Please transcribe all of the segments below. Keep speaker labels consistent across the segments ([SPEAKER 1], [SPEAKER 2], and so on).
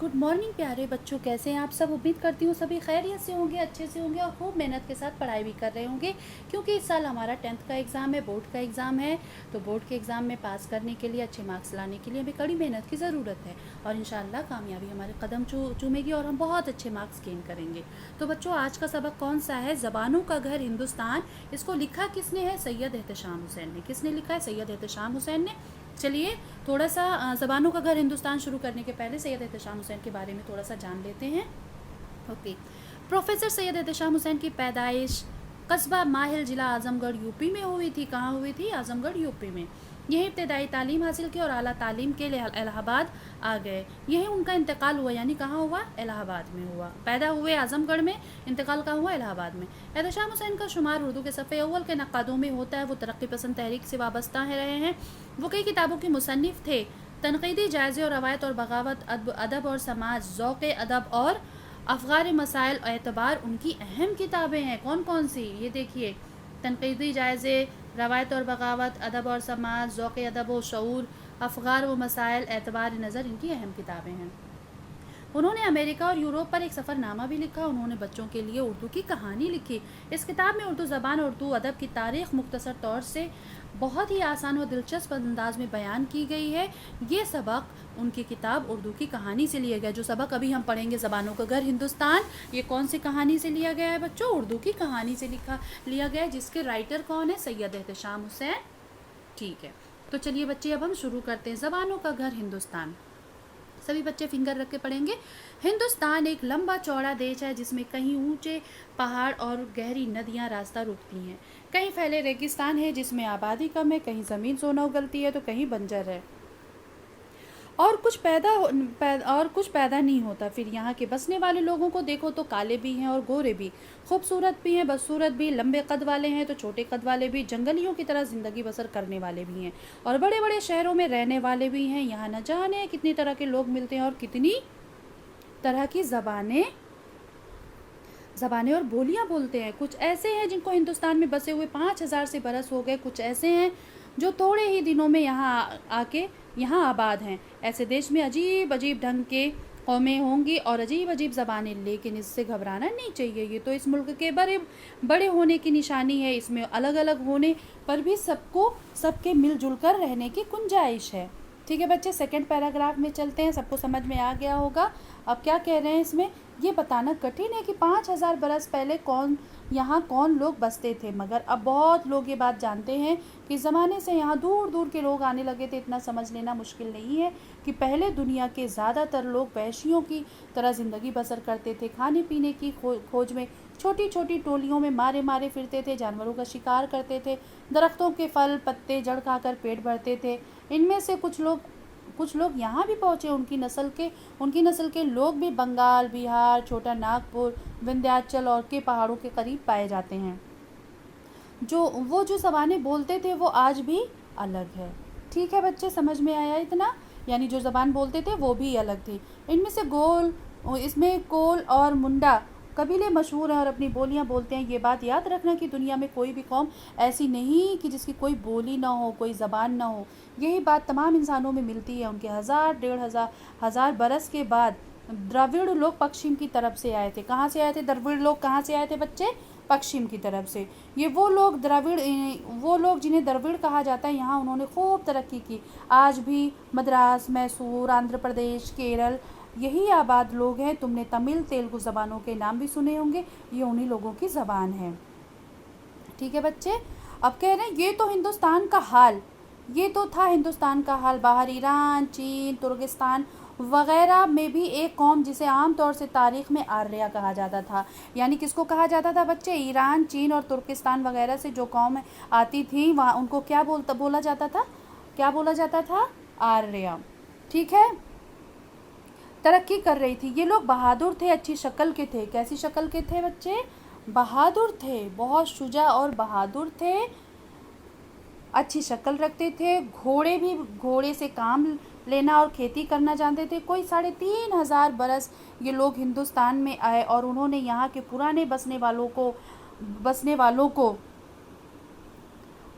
[SPEAKER 1] Good morning प्यारे बच्चों, कैसे हैं आप सब। उम्मीद करती हूँ सभी खैरियत से होंगे, अच्छे से होंगे और खूब मेहनत के साथ पढ़ाई भी कर रहे होंगे, क्योंकि इस साल हमारा 10th का एग्ज़ाम है, बोर्ड का एग्ज़ाम है। तो बोर्ड के एग्ज़ाम में पास करने के लिए, अच्छे मार्क्स लाने के लिए हमें कड़ी मेहनत की ज़रूरत है और इंशाल्लाह कामयाबी हमारे कदम चूमेगी और हम बहुत अच्छे मार्क्स गेन करेंगे। तो बच्चों, आज का सबक कौन सा है? ज़बानों का घर हिंदुस्तान। इसको लिखा किसने है? सैयद एहतशाम हुसैन ने। किसने लिखा है? सैयद एहतशाम हुसैन ने। चलिए थोड़ा सा ज़बानों का घर हिंदुस्तान शुरू करने के पहले सैयद एहतशाम हुसैन के बारे में थोड़ा सा जान लेते हैं। ओके। प्रोफेसर सैयद एहतशाम हुसैन की पैदाइश कस्बा माहिल, ज़िला आज़मगढ़, यूपी में हुई थी। कहाँ हुई थी? आज़मगढ़, यूपी में। यहीं इब्तदाई तालीम हासिल की और आला तालीम के लिए इलाहाबाद आ गए। यहीं उनका इंतकाल हुआ, यानी कहाँ हुआ? इलाहाबाद में हुआ। पैदा हुए आज़मगढ़ में, इंतकाल कहाँ हुआ? इलाहाबाद में। एहतशाम हुसैन का शुमार उर्दू के सफ़े अव्वल के नक्कादों में होता है। वो तरक्की पसंद तहरीक से वाबस्ता रहे हैं। वो कई किताबों के मुसन्निफ़ थे। तनक़ीदी जायज़े और रवायत और बगावत, अदब और समाज, ज़ौक़ अदब और अफ़गार मसाइल एतबार उनकी अहम किताबें हैं। कौन कौन सी? ये देखिए, तनक़ीदी जायज़े, रवायत और बगावत, अदब और समाज, ज़ौक़ अदब व शऊर, अफ़गार व मसाइल एतबार नज़र इनकी अहम किताबें हैं। उन्होंने अमेरिका और यूरोप पर एक सफ़रनामा भी लिखा। उन्होंने बच्चों के लिए उर्दू की कहानी लिखी। इस किताब में उर्दू ज़बान और उर्दू अदब की तारीख़ मुख्तसर तौर से बहुत ही आसान और दिलचस्प अंदाज में बयान की गई है। ये सबक उनकी किताब उर्दू की कहानी से लिया गया। जो सबक अभी हम पढ़ेंगे ज़बानों का घर हिंदुस्तान, ये कौन सी कहानी से लिया गया है बच्चों? उर्दू की कहानी से लिया गया है, जिसके राइटर कौन है? सैयद एहतशाम हुसैन। ठीक है, तो चलिए बच्चे, अब हम शुरू करते हैं। ज़बानों का घर हिंदुस्तान। सभी बच्चे फिंगर रख के पढ़ेंगे। हिंदुस्तान एक लंबा चौड़ा देश है, जिसमें कहीं ऊंचे पहाड़ और गहरी नदियां रास्ता रोकती हैं। कहीं फैले रेगिस्तान है जिसमें आबादी कम है, कहीं ज़मीन सोना उगलती है तो कहीं बंजर है, और कुछ पैदा नहीं होता। फिर यहाँ के बसने वाले लोगों को देखो तो काले भी हैं और गोरे भी, खूबसूरत भी हैं, बदसूरत भी, लंबे कद वाले हैं तो छोटे कद वाले भी, जंगलियों की तरह ज़िंदगी बसर करने वाले भी हैं और बड़े बड़े शहरों में रहने वाले भी हैं। यहाँ न जाने कितनी तरह के लोग मिलते हैं और कितनी तरह की ज़बानें और बोलियाँ बोलते हैं। कुछ ऐसे हैं जिनको हिंदुस्तान में बसे हुए 5000 से बरस हो गए, कुछ ऐसे हैं जो थोड़े ही दिनों में यहाँ आबाद हैं। ऐसे देश में अजीब अजीब ढंग के कौमें होंगी और अजीब अजीब ज़बानें, लेकिन इससे घबराना नहीं चाहिए। ये तो इस मुल्क के बड़े होने की निशानी है। इसमें अलग अलग होने पर भी सबके मिलजुल कर रहने की गुंजाइश है। ठीक है बच्चे, सेकंड पैराग्राफ में चलते हैं। सबको समझ में आ गया होगा। अब क्या कह रहे हैं इसमें? ये बताना कठिन है कि 5000 बरस पहले यहाँ कौन लोग बसते थे, मगर अब बहुत लोग ये बात जानते हैं कि ज़माने से यहाँ दूर दूर के लोग आने लगे थे। इतना समझ लेना मुश्किल नहीं है कि पहले दुनिया के ज़्यादातर लोग वहशियों की तरह ज़िंदगी बसर करते थे। खाने पीने की खोज में छोटी छोटी टोलियों में मारे मारे फिरते थे, जानवरों का शिकार करते थे, दरख्तों के फल पत्ते जड़ खाकर पेट भरते थे। इनमें से कुछ लोग यहाँ भी पहुँचे। उनकी नस्ल के लोग भी बंगाल, बिहार, छोटा नागपुर, विंध्याचल और के पहाड़ों के करीब पाए जाते हैं। जो ज़बानें बोलते थे वो आज भी अलग है। ठीक है बच्चे, समझ में आया इतना? यानी जो ज़बान बोलते थे वो भी अलग थी। इसमें कोल और मुंडा कबीले मशहूर हैं और अपनी बोलियां बोलते हैं। ये बात याद रखना कि दुनिया में कोई भी कौम ऐसी नहीं कि जिसकी कोई बोली ना हो, कोई ज़बान ना हो। यही बात तमाम इंसानों में मिलती है। उनके 1000-1500 बरस के बाद द्रविड़ लोग पश्चिम की तरफ से आए थे। कहाँ से आए थे द्रविड़ लोग? कहाँ से आए थे बच्चे? पश्चिम की तरफ से। ये वो लोग जिन्हें द्रविड़ कहा जाता है, यहाँ उन्होंने खूब तरक्की की। आज भी मद्रास, मैसूर, आंध्र प्रदेश, केरल, यही आबाद लोग हैं। तुमने तमिल, तेलुगु ज़बानों के नाम भी सुने होंगे। ये उन्हीं लोगों की ज़बान है। ठीक है बच्चे, अब कह रहे हैं ये तो था हिंदुस्तान का हाल। बाहर ईरान, चीन, तुर्किस्तान वगैरह में भी एक कौम जिसे आम तौर से तारीख़ में आर्या कहा जाता था। यानी किसको कहा जाता था बच्चे? ईरान, चीन और तुर्किस्तान वगैरह से जो कौम आती थी, वहाँ उनको क्या बोला जाता था? आर्या। ठीक है, तरक्की कर रही थी। ये लोग बहादुर थे, अच्छी शक्ल के थे। कैसी शक्ल के थे बच्चे? बहादुर थे, बहुत शुजा और बहादुर थे, अच्छी शक्ल रखते थे। घोड़े से काम लेना और खेती करना जानते थे। कोई 3500 बरस ये लोग हिंदुस्तान में आए और उन्होंने यहाँ के पुराने बसने वालों को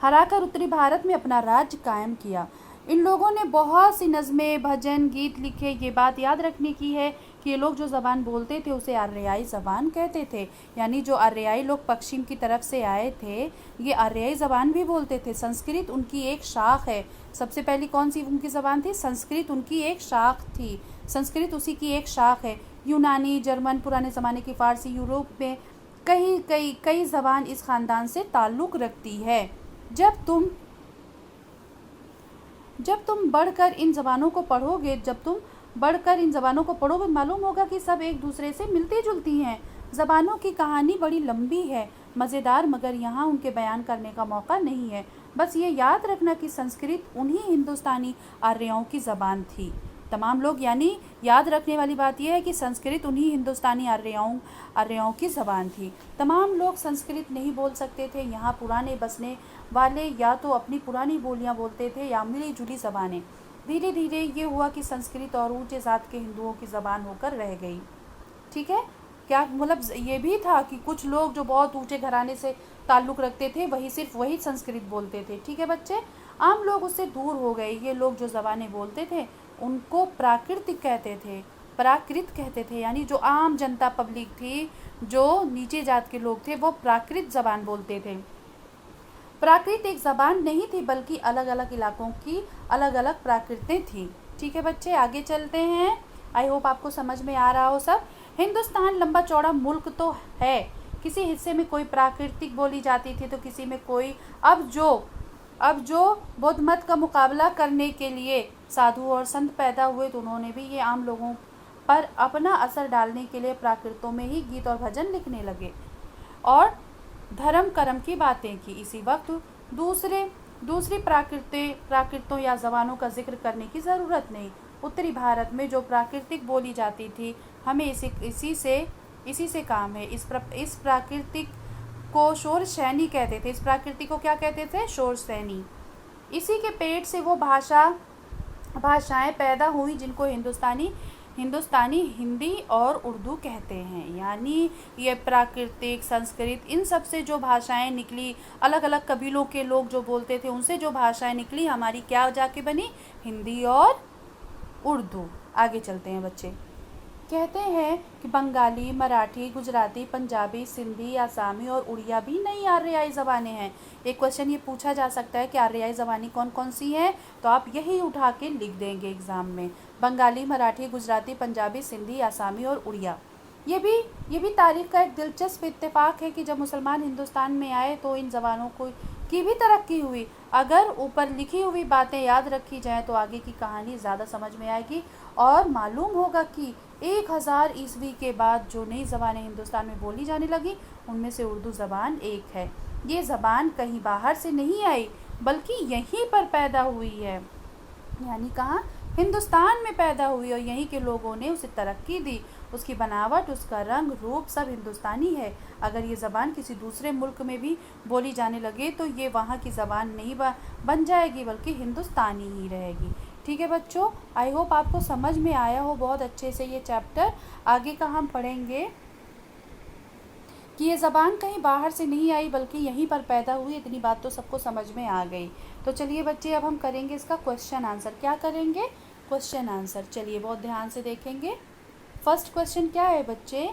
[SPEAKER 1] हराकर उत्तरी भारत में अपना राज्य कायम किया। इन लोगों ने बहुत सी नज़में, भजन, गीत लिखे। ये बात याद रखने की है कि ये लोग जो ज़बान बोलते थे उसे आर्याई ज़बान कहते थे। यानी जो आर्याई लोग पश्चिम की तरफ से आए थे, ये आर्याई ज़बान भी बोलते थे। संस्कृत उनकी एक शाख है। सबसे पहली कौन सी उनकी ज़बान थी? संस्कृत उनकी एक शाख थी। संस्कृत उसी की एक शाख है। यूनानी, जर्मन, पुराने ज़माने की फ़ारसी, यूरोप में कई ज़बान इस ख़ानदान से ताल्लुक़ रखती है। जब तुम बढ़कर इन ज़बानों को पढ़ोगे, मालूम होगा कि सब एक दूसरे से मिलती जुलती हैं। ज़बानों की कहानी बड़ी लंबी है, मज़ेदार, मगर यहाँ उनके बयान करने का मौका नहीं है। बस ये याद रखना कि संस्कृत उन्हीं हिंदुस्तानी आर्यों की ज़बान थी। तमाम लोग, यानी याद रखने वाली बात यह है कि संस्कृत उन्हीं हिंदुस्तानी आर्यों की ज़बान थी। तमाम लोग संस्कृत नहीं बोल सकते थे। यहाँ पुराने बसने वाले या तो अपनी पुरानी बोलियाँ बोलते थे या मिली जुली ज़बानें। धीरे धीरे ये हुआ कि संस्कृत और ऊंचे ज़ात के हिंदुओं की ज़बान होकर रह गई। ठीक है, क्या मतलब ये भी था कि कुछ लोग जो बहुत ऊंचे घराने से ताल्लुक़ रखते थे सिर्फ वही संस्कृत बोलते थे। ठीक है बच्चे, आम लोग उससे दूर हो गए। ये लोग जो ज़बानें बोलते थे उनको प्राकृत कहते थे। यानी जो आम जनता पब्लिक थी, जो नीचे जात के लोग थे, वो प्राकृत ज़बान बोलते थे। प्राकृत एक ज़बान नहीं थी, बल्कि अलग अलग इलाकों की अलग अलग प्राकृतें थीं। ठीक है बच्चे, आगे चलते हैं। आई होप आपको समझ में आ रहा हो सब। हिंदुस्तान लंबा चौड़ा मुल्क तो है। किसी हिस्से में कोई प्राकृतिक बोली जाती थी तो किसी में कोई। अब जो बौद्ध मत का मुकाबला करने के लिए साधु और संत पैदा हुए, तो उन्होंने भी ये आम लोगों पर अपना असर डालने के लिए प्राकृतों में ही गीत और भजन लिखने लगे और धर्म कर्म की बातें की। इसी वक्त दूसरी प्राकृतों या ज़बानों का जिक्र करने की ज़रूरत नहीं। उत्तरी भारत में जो प्राकृतिक बोली जाती थी, हमें इसी से काम है। इस प्राकृतिक को शोर सैनी कहते थे। इस प्राकृतिक को क्या कहते थे? शोर सैनी। इसी के पेट से वो भाषाएं पैदा हुई जिनको हिंदुस्तानी हिंदी और उर्दू कहते हैं। यानी ये प्राकृतिक, संस्कृत, इन सब से जो भाषाएं निकली, अलग अलग कबीलों के लोग जो बोलते थे उनसे जो भाषाएं निकली, हमारी क्या जाके बनी? हिंदी और उर्दू। आगे चलते हैं बच्चे। कहते हैं कि बंगाली, मराठी, गुजराती, पंजाबी, सिंधी, आसामी और उड़िया भी नई आर्याई ज़बानें हैं। एक क्वेश्चन ये पूछा जा सकता है कि आर्याई ज़बानें कौन कौन सी हैं, तो आप यही उठा के लिख देंगे एग्ज़ाम में। बंगाली, मराठी, गुजराती, पंजाबी, सिंधी, आसामी और उड़िया। ये भी तारीख़ का एक दिलचस्प इत्तेफाक है कि जब मुसलमान हिंदुस्तान में आए तो इन ज़बानों की भी तरक्की हुई। अगर ऊपर लिखी हुई बातें याद रखी जाएँ तो आगे की कहानी ज़्यादा समझ में आएगी और मालूम होगा कि 1000 ईस्वी के बाद जो नई ज़बानें हिंदुस्तान में बोली जाने लगी, उनमें से उर्दू ज़बान एक है। ये ज़बान कहीं बाहर से नहीं आई, बल्कि यहीं पर पैदा हुई है। यानी कहाँ? हिंदुस्तान में पैदा हुई और यहीं के लोगों ने उसे तरक्की दी। उसकी बनावट, उसका रंग, रूप सब हिंदुस्तानी है। अगर ये ज़बान किसी दूसरे मुल्क में भी बोली जाने लगे तो ये वहाँ की ज़बान नहीं बन जाएगी, बल्कि हिंदुस्तानी ही रहेगी। ठीक है बच्चों, आई होप आपको समझ में आया हो बहुत अच्छे से ये चैप्टर। आगे का हम पढ़ेंगे कि ये ज़बान कहीं बाहर से नहीं आई, बल्कि यहीं पर पैदा हुई। इतनी बात तो सबको समझ में आ गई। तो चलिए बच्चे, अब हम करेंगे इसका क्वेश्चन आंसर। क्या करेंगे? Question answer. चलिए बहुत ध्यान से देखेंगे। फर्स्ट क्वेश्चन क्या है बच्चे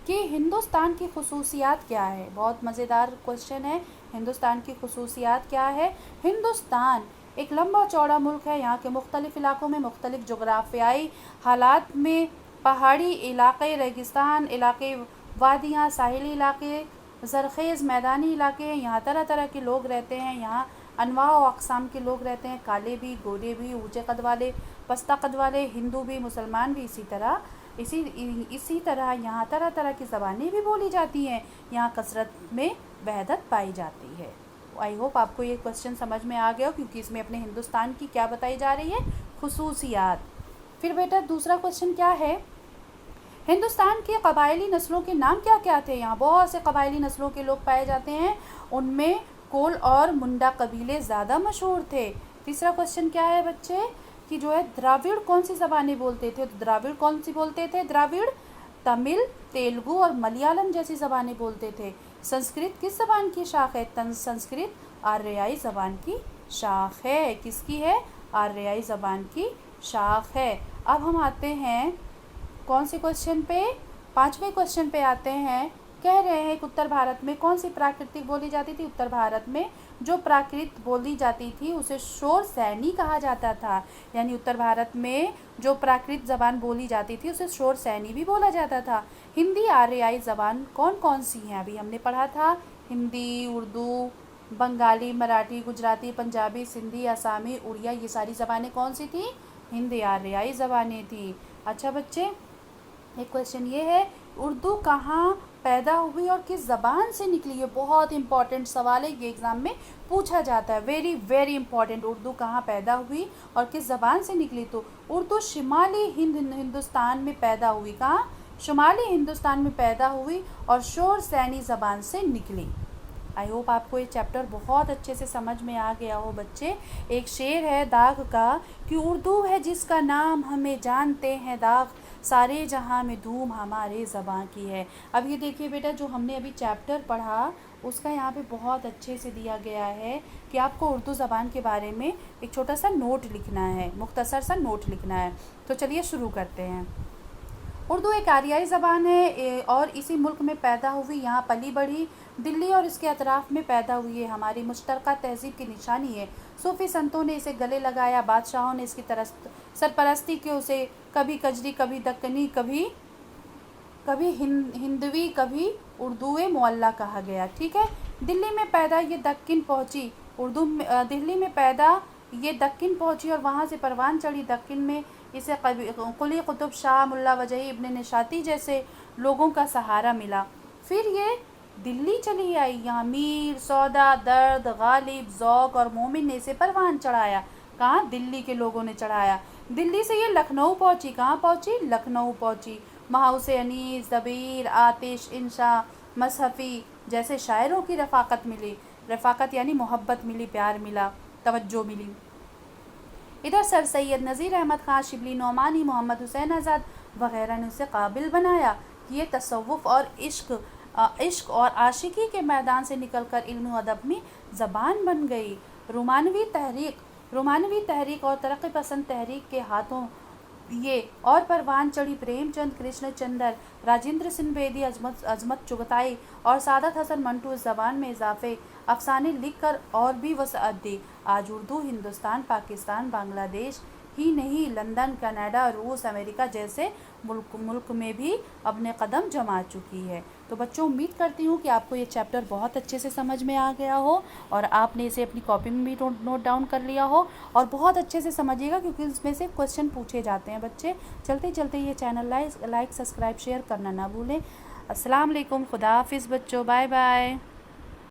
[SPEAKER 1] कि हिंदुस्तान की खुसूसियात क्या है? बहुत मज़ेदार क्वेश्चन है। हिंदुस्तान की खुसूसियात क्या है? हिंदुस्तान एक लंबा चौड़ा मुल्क है। यहाँ के मुख्तलिफ़ इलाकों में मुख्तलिफ़ जोग्राफियाई हालात में पहाड़ी इलाके, रेगिस्तान इलाके, वादियाँ, साहिली इलाके, ज़रख़ेज़ मैदानी इलाके हैं। यहाँ तरह तरह के लोग रहते हैं। यहाँ अनवा व अक़साम के लोग रहते हैं, काले भी, गोरे भी, ऊँचे कद वाले, पस्ता कद वाले, हिंदू भी, मुसलमान भी। इसी तरह यहाँ तरह तरह की ज़बानें भी बोली जाती हैं। यहाँ कसरत में वहदत पाई जाती है। आई होप आपको ये क्वेश्चन समझ में आ गया, क्योंकि इसमें अपने हिंदुस्तान की क्या बताई जा रही है? खुसूसियात। फिर बेटा दूसरा क्वेश्चन क्या है? हिंदुस्तान के कबायली नस्लों के नाम क्या क्या थे? यहाँ बहुत से कबायली नस्लों के लोग पाए जाते हैं। उनमें कोल और मुंडा कबीले ज़्यादा मशहूर थे। तीसरा क्वेश्चन क्या है बच्चे कि जो है द्राविड़ कौन सी ज़बानें बोलते थे? तो द्राविड़ कौन सी बोलते थे? द्राविड़ तमिल, तेलुगु और मलयालम जैसी ज़बानें बोलते थे। संस्कृत किस ज़बान की शाख है? संस्कृत आर्याई ज़बान की शाख है। किसकी है? आर्याई ज़बान की शाख है। अब हम आते हैं कौन से क्वेश्चन पे, 5वें क्वेश्चन पे आते हैं। कह रहे हैं कि उत्तर भारत में कौन सी प्राकृतिक बोली जाती थी। उत्तर भारत में जो प्राकृत बोली जाती थी उसे शोर सैनी कहा जाता था। यानी उत्तर भारत में जो प्राकृत ज़बान बोली जाती थी उसे शोर सैनी भी बोला जाता था। हिंदी आर्याई ज़बान कौन कौन सी हैं, अभी हमने पढ़ा था। हिंदी, उर्दू, बंगाली, मराठी, गुजराती, पंजाबी, सिंधी, आसामी, उड़िया, ये सारी ज़बानें कौन सी थी, हिंदी आर्याई ज़बानें थी। अच्छा बच्चे, एक क्वेश्चन ये है, उर्दू कहाँ पैदा हुई और किस ज़बान से निकली। ये बहुत इंपॉर्टेंट सवाल है, ये एग्ज़ाम में पूछा जाता है। वेरी वेरी इंपॉर्टेंट, उर्दू कहाँ पैदा हुई और किस ज़बान से निकली। तो उर्दू शुमाली हिंदुस्तान में पैदा हुई। कहाँ, शुमाली हिंदुस्तान में पैदा हुई और शोर सैनी ज़बान से निकली। आई होप आपको ये चैप्टर बहुत अच्छे से समझ में आ गया हो बच्चे। एक शेर है दाग का कि उर्दू है जिसका नाम हमें जानते हैं दाग, सारे जहां में धूम हमारे ज़बां की है। अब ये देखिए बेटा, जो हमने अभी चैप्टर पढ़ा उसका यहाँ पे बहुत अच्छे से दिया गया है कि आपको उर्दू ज़बान के बारे में एक छोटा सा नोट लिखना है, मुख्तसर सा नोट लिखना है। तो चलिए शुरू करते हैं। उर्दू एक आर्याई ज़बान है और इसी मुल्क में पैदा हुई, यहाँ पली बढ़ी, दिल्ली और इसके अतराफ़ में पैदा हुई है। हमारी मुश्तरका तहज़ीब की निशानी है। सूफ़ी संतों ने इसे गले लगाया, बादशाहों ने इसकी सरपरस्ती की। उसे कभी कजरी, कभी दक्कनी, कभी हिंदवी, कभी उर्दूए मुअल्ला कहा गया। ठीक है, दिल्ली में पैदा ये दक्कन पहुँची, दिल्ली में पैदा ये दक्कन पहुँची और वहाँ से परवान चढ़ी। दक्कन में इसे कुली कुतुब शाह, मुल्ला वजही इब्न निशाती जैसे लोगों का सहारा मिला। फिर ये दिल्ली चली आई, यहाँ मीर, सौदा, दर्द, गालिब, ज़ौक़ और मोमिन ने इसे परवान चढ़ाया। कहाँ, दिल्ली के लोगों ने चढ़ाया। दिल्ली से ये लखनऊ पहुँची। कहाँ पहुँची, लखनऊ पहुँची। वहाँ उसे अनीस, दबीर, आतिश, इंशा, मसहफ़ी जैसे शायरों की रफ़ाक़त मिली। रफ़ाक़त यानी मोहब्बत मिली, प्यार मिला, तवज्जो मिली। इधर सर सैयद नज़ीर अहमद ख़ान, शिबली नौमानी, मोहम्मद हुसैन आज़ाद वग़ैरह ने उसे काबिल बनाया कि ये तसव्वुफ़ और इश्क और आशिकी के मैदान से निकलकर इल्म अदब में ज़बान बन गई। रोमानवी तहरीक और तरक्की पसंद तहरीक के हाथों ये और परवान चढ़ी प्रेमचंद, कृष्णचंद्र, राजेंद्र सिंह बेदी, अजमत चुगताई और सादत हसन मंटू इस ज़बान में इजाफे अफसाने लिखकर और भी वसअत दी। आज उर्दू हिंदुस्तान, पाकिस्तान, बांग्लादेश ही नहीं, लंदन, कनाडा, रूस, अमेरिका जैसे मुल्क में भी अपने कदम जमा चुकी है। तो बच्चों, उम्मीद करती हूँ कि आपको ये चैप्टर बहुत अच्छे से समझ में आ गया हो और आपने इसे अपनी कॉपी में भी नोट डाउन कर लिया हो। और बहुत अच्छे से समझिएगा क्योंकि इसमें से क्वेश्चन पूछे जाते हैं बच्चे। चलते चलते ये चैनल लाइक, सब्सक्राइब, शेयर करना ना भूलें। अस्सलाम वालेकुम, खुदा हाफिज़ बच्चों, बाय बाय।